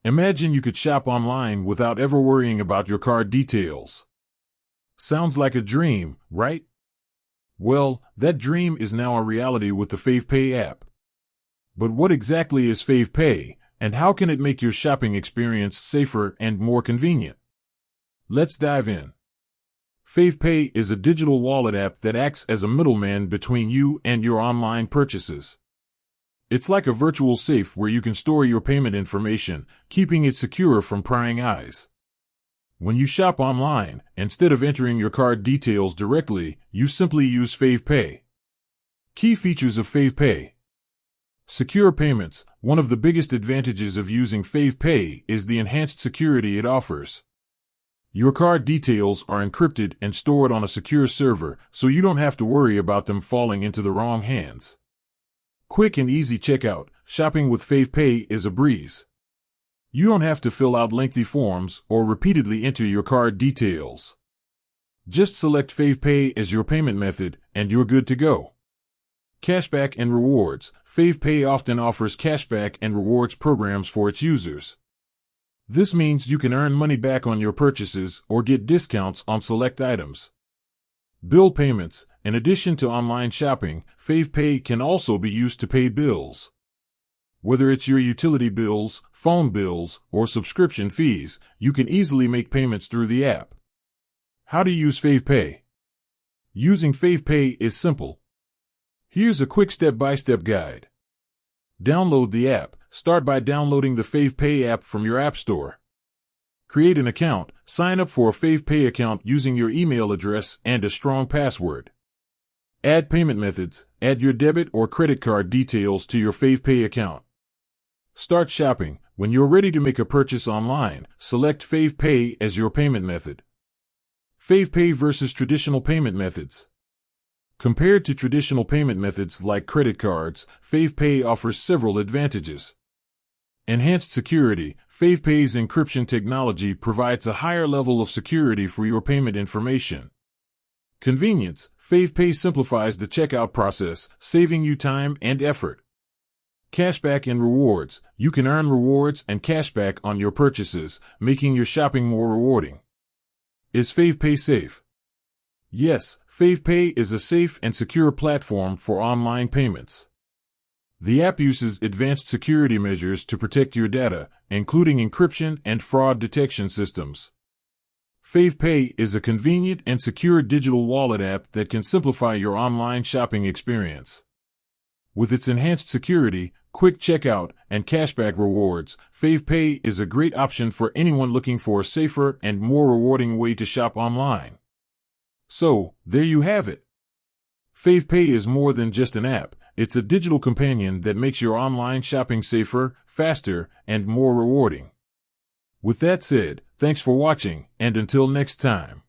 Imagine you could shop online without ever worrying about your card details. Sounds like a dream, right? Well, that dream is now a reality with the Favepay app. But what exactly is Favepay, and how can it make your shopping experience safer and more convenient? Let's dive in. Favepay is a digital wallet app that acts as a middleman between you and your online purchases. It's like a virtual safe where you can store your payment information, keeping it secure from prying eyes. When you shop online, instead of entering your card details directly, you simply use Favepay. Key features of Favepay. Secure payments. One of the biggest advantages of using Favepay is the enhanced security it offers. Your card details are encrypted and stored on a secure server, so you don't have to worry about them falling into the wrong hands. Quick and easy checkout. Shopping with Favepay is a breeze. You don't have to fill out lengthy forms or repeatedly enter your card details. Just select Favepay as your payment method, and you're good to go. Cashback and rewards. Favepay often offers cashback and rewards programs for its users. This means you can earn money back on your purchases or get discounts on select items. Bill payments. In addition to online shopping, Favepay can also be used to pay bills. Whether it's your utility bills, phone bills, or subscription fees, you can easily make payments through the app. How to use Favepay? Using Favepay is simple. Here's a quick step-by-step guide. Download the app. Start by downloading the Favepay app from your app store. Create an account. Sign up for a Favepay account using your email address and a strong password. Add payment methods. Add your debit or credit card details to your Favepay account. Start shopping. When you're ready to make a purchase online, select Favepay as your payment method. Favepay versus traditional payment methods. Compared to traditional payment methods like credit cards, Favepay offers several advantages. Enhanced security. Favepay's encryption technology provides a higher level of security for your payment information. Convenience. Favepay simplifies the checkout process, saving you time and effort. Cashback and rewards. You can earn rewards and cashback on your purchases, making your shopping more rewarding. Is Favepay safe? Yes, Favepay is a safe and secure platform for online payments. The app uses advanced security measures to protect your data, including encryption and fraud detection systems. Favepay is a convenient and secure digital wallet app that can simplify your online shopping experience. With its enhanced security, quick checkout, and cashback rewards, Favepay is a great option for anyone looking for a safer and more rewarding way to shop online. So, there you have it. Favepay is more than just an app. It's a digital companion that makes your online shopping safer, faster, and more rewarding. With that said, thanks for watching, and until next time.